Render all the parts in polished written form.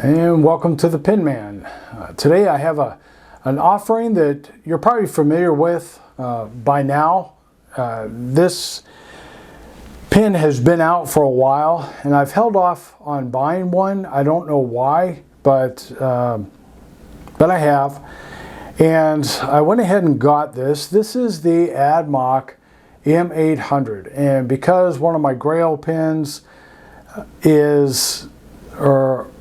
And welcome to the Pen Man. Today I have an offering that you're probably familiar with by now. This pen has been out for a while and I've held off on buying one. I don't know why, but I have. And I went ahead and got this. This is the Admok M800. And because one of my Grail pens is, or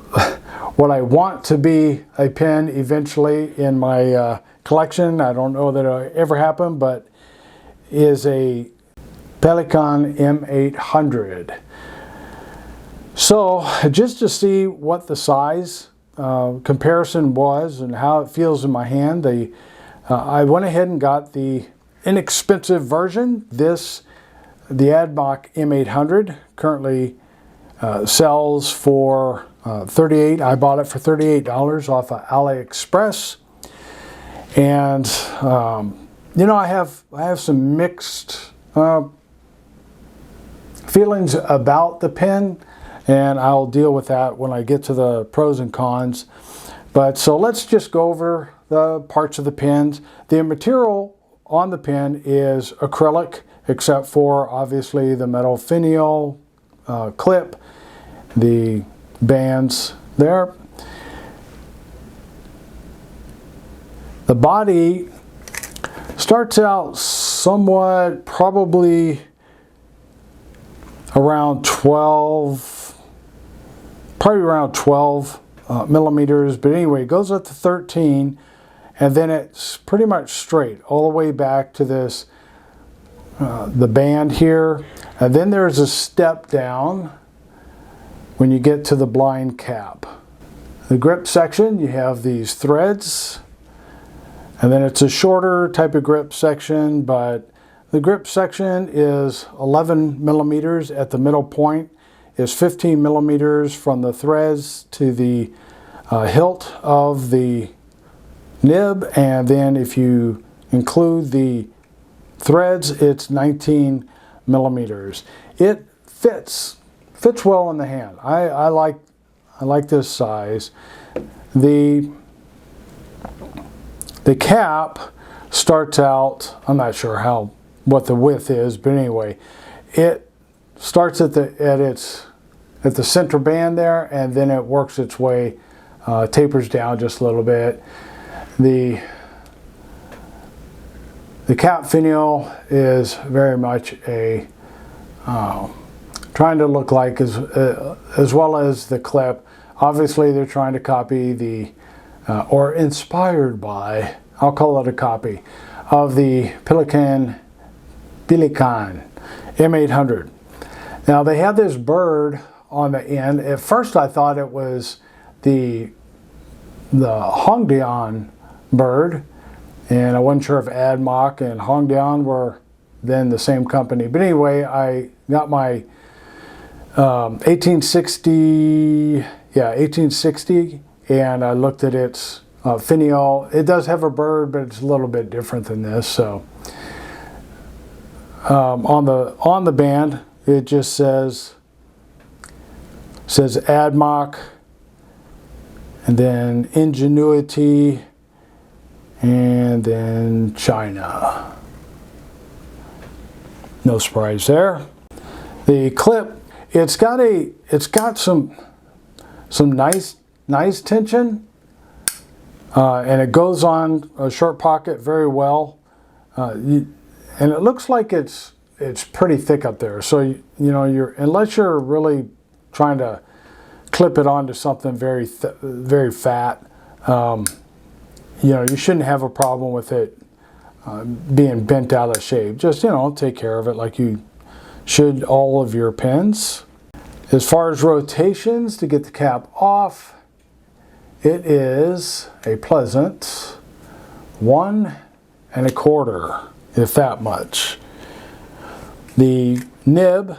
what I want to be a pen eventually in my collection, I don't know that it'll ever happen, but is a Pelikan M800. So just to see what the size comparison was and how it feels in my hand, I went ahead and got the inexpensive version. The Admok M800 currently sells for $38. I bought it for $38 off of AliExpress, and you know, I have some mixed feelings about the pen, and I'll deal with that when I get to the pros and cons. But so let's just go over the parts of the pens. The material on the pen is acrylic, except for obviously the metal finial clip, the bands there. The body starts out somewhat, probably around 12 millimeters, but anyway, it goes up to 13, and then it's pretty much straight all the way back to this the band here, and then there's a step down when you get to the blind cap. The grip section, you have these threads, and then it's a shorter type of grip section, but the grip section is 11 millimeters at the middle point, is 15 millimeters from the threads to the hilt of the nib, and then if you include the threads, it's 19 millimeters. It fits well in the hand. I like this size. The cap starts out, I'm not sure what the width is, but anyway, it starts at the center band there, and then it works its way, tapers down just a little bit. The cap finial is very much a trying to look like as well as the clip. Obviously they're trying to copy the or inspired by, I'll call it a copy of the Pelikan M800. Now they have this bird on the end. At first I thought it was the Hongdian bird, and I wasn't sure if Admok and Hongdian were then the same company. But anyway, I got my 1860, and I looked at its finial. It does have a bird, but it's a little bit different than this. So on the band, it just says Admok, and then Ingenuity, and then China. No surprise there. The clip, it's got some nice tension, and it goes on a short pocket very well, and it looks like it's pretty thick up there. So you know, unless you're really trying to clip it onto something very fat, you know, you shouldn't have a problem with it being bent out of shape. Just, you know, take care of it like you should all of your pens. As far as rotations to get the cap off, it is a pleasant 1 1/4, if that much. The nib,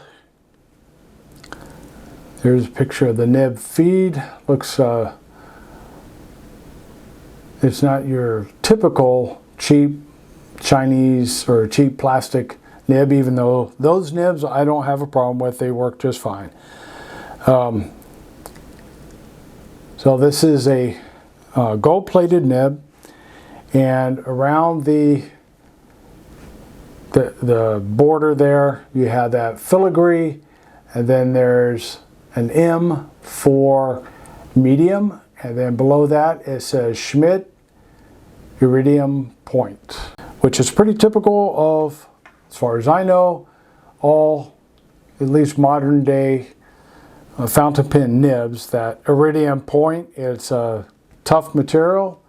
there's a picture of the nib feed. Looks, it's not your typical cheap Chinese or cheap plastic nib, even though those nibs I don't have a problem with. They work just fine. So So this is a gold-plated nib, and around the border there you have that filigree, and then there's an M for medium, and then below that it says Schmidt iridium point, which is pretty typical of, as far as I know, all at least modern day fountain pen nibs. That iridium point, it's a tough material,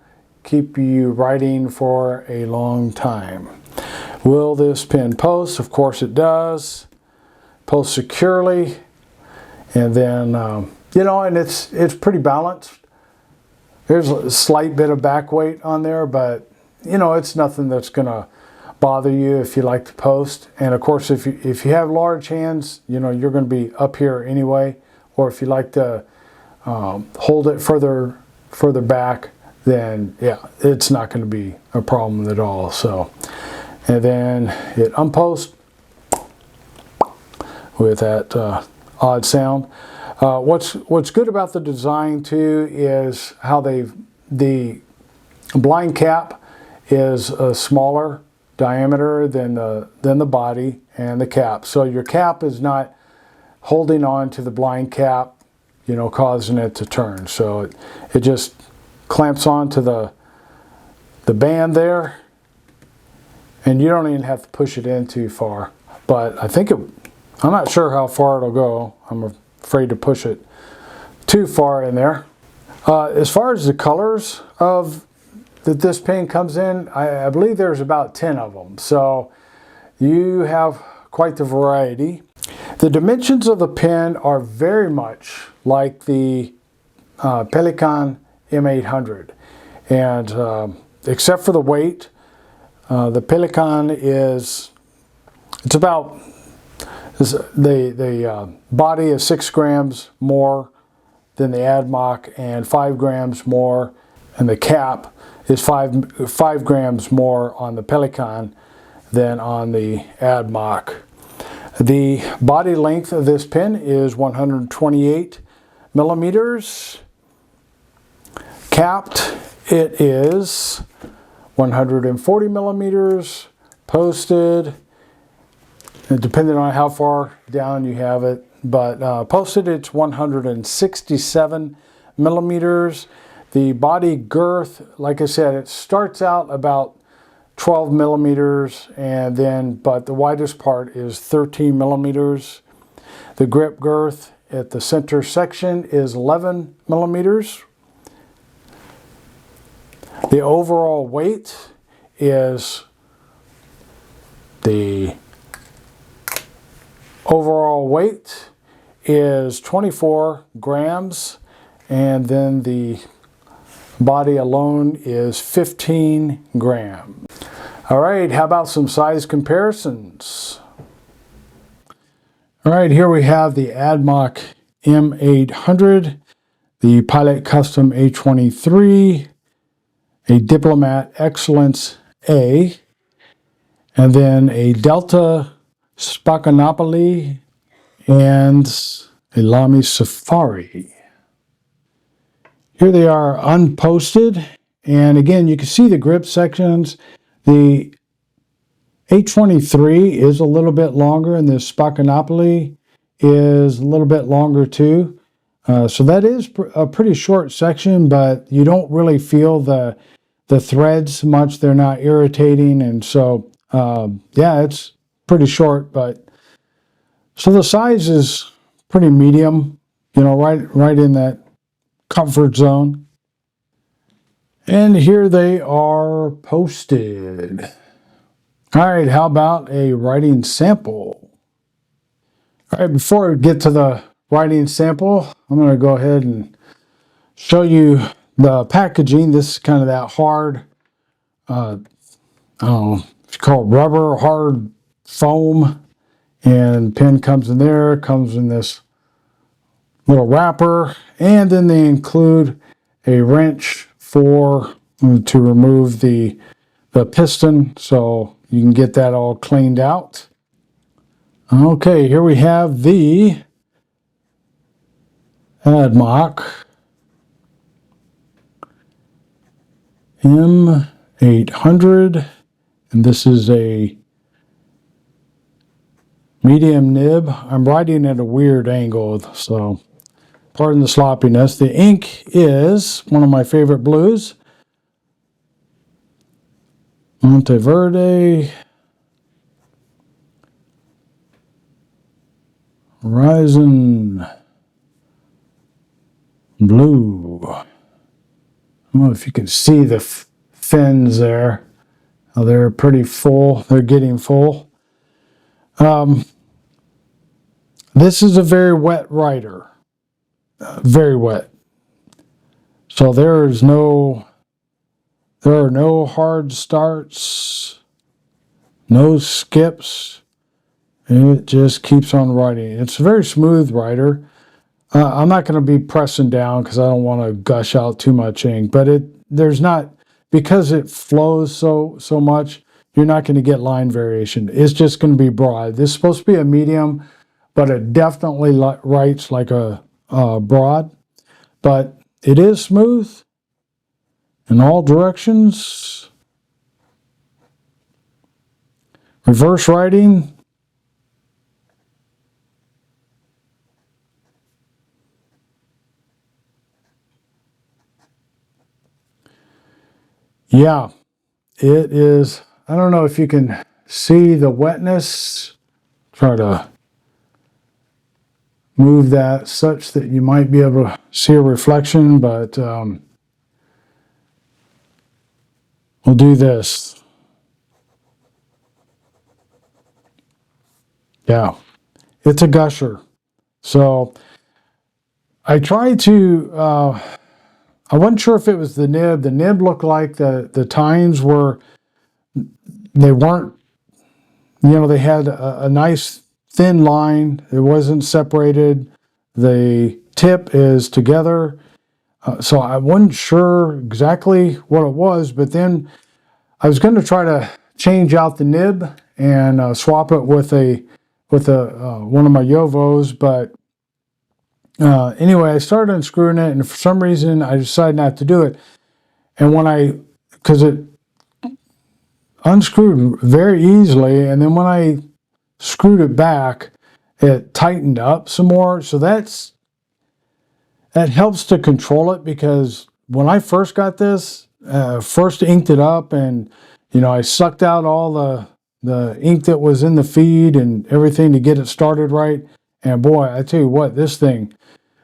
keep you writing for a long time. Will this pen post? Of course it does. Post securely, and then you know, and it's pretty balanced. There's a slight bit of back weight on there, but you know, it's nothing that's gonna bother you if you like to post. And of course, if you have large hands, you know, you're going to be up here anyway. Or if you like to hold it further back, then yeah, it's not going to be a problem at all. So, and then it unposts with that odd sound. What's good about the design too is how the blind cap is a smaller diameter than the body and the cap. So your cap is not holding on to the blind cap, you know, causing it to turn. So it just clamps onto the band there, and you don't even have to push it in too far. But I think I'm not sure how far it'll go. I'm afraid to push it too far in there. As far as the colors of that this pen comes in, I believe there's about 10 of them. So you have quite the variety. The dimensions of the pen are very much like the Pelikan M800. And except for the weight, the Pelikan it's about, the body is 6 grams more than the Admok and 5 grams more, and the cap is 5 grams more on the Pelikan than on the Admok. The body length of this pen is 128 millimeters. Capped, it is 140 millimeters. Posted, depending on how far down you have it, but posted it's 167 millimeters. The body girth, like I said, it starts out about 12 millimeters, and then, but the widest part is 13 millimeters. The grip girth at the center section is 11 millimeters. The overall weight is 24 grams, and then the body alone is 15 grams. All right, how about some size comparisons? All right, here we have the Admok M800, the Pilot Custom A23, a Diplomat Excellence A, and then a Delta Spaccanapoli and a Lamy Safari. Here they are unposted, and again, you can see the grip sections. The A23 is a little bit longer, and the Spaccanapoli is a little bit longer too. So that is a pretty short section, but you don't really feel the threads much. They're not irritating, and so yeah, it's pretty short. But so the size is pretty medium, you know, right in that comfort zone. And here they are posted. All right, how about a writing sample? All right, before we get to the writing sample, I'm going to go ahead and show you the packaging. This is kind of that hard, I don't know if you call it rubber, hard foam. And pen comes in there, comes in this little wrapper, and then they include a wrench to remove the piston, so you can get that all cleaned out. Okay, here we have the Admok M800, and this is a medium nib. I'm writing at a weird angle, so pardon the sloppiness. The ink is one of my favorite blues, Monteverde, Horizon Blue. I don't know if you can see the fins there. Oh, they're pretty full. They're getting full. This is a very wet writer. Very wet. So there are no hard starts, no skips. It just keeps on writing. It's a very smooth writer. I'm not going to be pressing down because I don't want to gush out too much ink, but there's not, because it flows so much, you're not going to get line variation. It's just going to be broad. This is supposed to be a medium, but it definitely writes like a broad. But it is smooth in all directions. Reverse writing. Yeah, it is. I don't know if you can see the wetness. Try to move that such that you might be able to see a reflection, but we'll do this. Yeah, it's a gusher. So I tried to, I wasn't sure if it was the nib. The nib looked like the tines were, they weren't, they had a nice thin line. It wasn't separated. The tip is together. So I wasn't sure exactly what it was, but then I was going to try to change out the nib and swap it with one of my Yovos, but anyway, I started unscrewing it, and for some reason I decided not to do it. And because it unscrewed very easily, and then when I screwed it back, it tightened up some more. So that helps to control it, because when I first got this, first inked it up, and I sucked out all the ink that was in the feed and everything to get it started right. And boy, I tell you what, this thing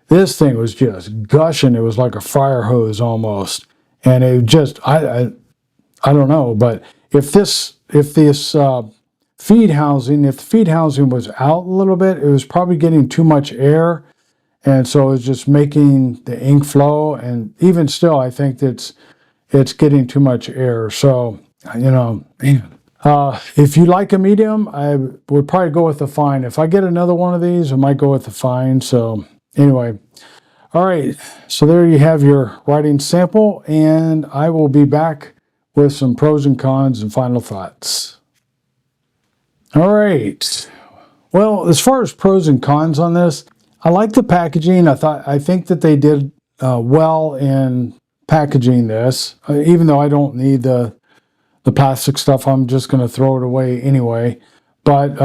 was just gushing. It was like a fire hose almost, and it just I don't know, but if the feed housing was out a little bit, it was probably getting too much air, and so it's just making the ink flow. And even still, I think it's getting too much air. So man. If you like a medium, I would probably go with the fine. If I get another one of these, I might go with the fine. So anyway, all right. So there you have your writing sample, and I will be back with some pros and cons and final thoughts. All right. Well, as far as pros and cons on this, I like the packaging. I think that they did well in packaging this, even though I don't need the plastic stuff. I'm just going to throw it away anyway. But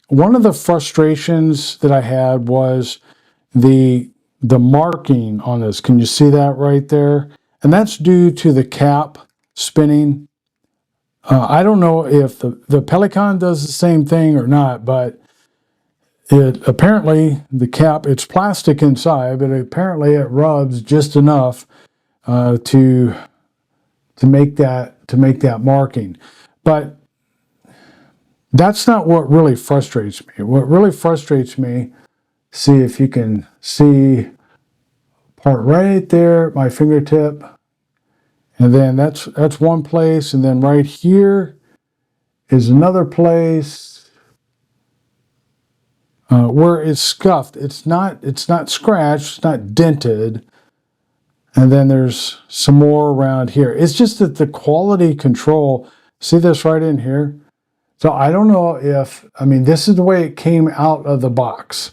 one of the frustrations that I had was the marking on this. Can you see that right there? And that's due to the cap spinning. I don't know if the Pelikan does the same thing or not, but apparently the cap, it's plastic inside, but apparently it rubs just enough to make that marking. But that's not what really frustrates me. What really frustrates me, see if you can see part right there, my fingertip, and then that's one place, and then right here is another place where it's scuffed. It's not scratched, it's not dented. And then there's some more around here. It's just that the quality control, see this right in here? So I don't know this is the way it came out of the box.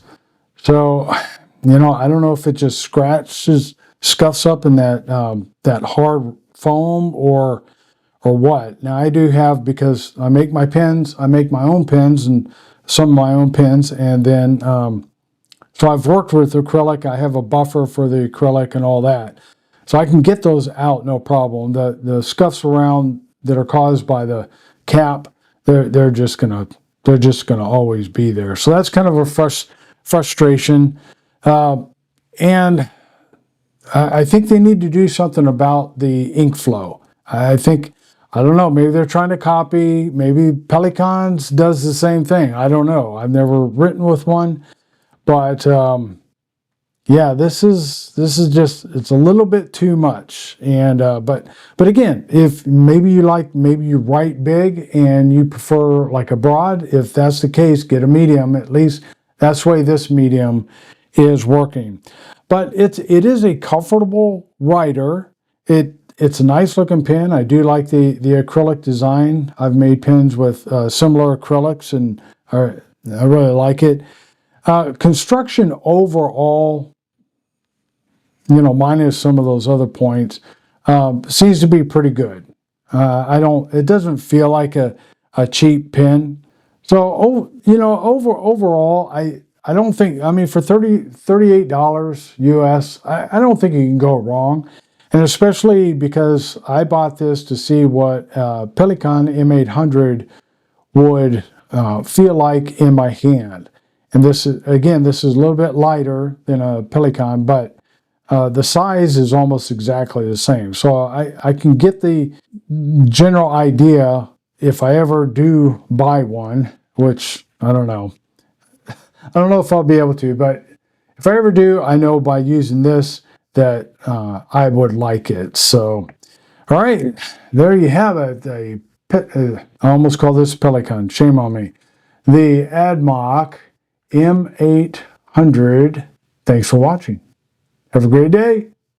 So, I don't know if it just scuffs up in that hard foam or what. Now I do have, because I make my pens, I make my own pens and some of my own pens, and then so I've worked with acrylic. I have a buffer for the acrylic and all that, so I can get those out no problem. The scuffs around that are caused by the cap, they're just gonna always be there. So that's kind of a frustration, and I think they need to do something about the ink flow. I don't know, maybe they're trying to copy, maybe Pelikan's does the same thing. I don't know. I've never written with one, but yeah, this is just, it's a little bit too much. And but again, if maybe you write big and you prefer like a broad, if that's the case, get a medium. At least that's the way this medium is working. But it is a comfortable writer. It's a nice looking pen. I do like the acrylic design. I've made pens with similar acrylics, and I really like it. Construction overall, minus some of those other points, seems to be pretty good. It doesn't feel like a cheap pen. So, overall, I don't think, for $38 US, I don't think you can go wrong. And especially because I bought this to see what Pelikan M800 would feel like in my hand. And this is a little bit lighter than a Pelikan, but the size is almost exactly the same. So I can get the general idea if I ever do buy one, which I don't know. I don't know if I'll be able to, but if I ever do, I know by using this that I would like it. So, all right, there you have it. I almost call this Pelikan. Shame on me. The Admok M800. Thanks for watching. Have a great day.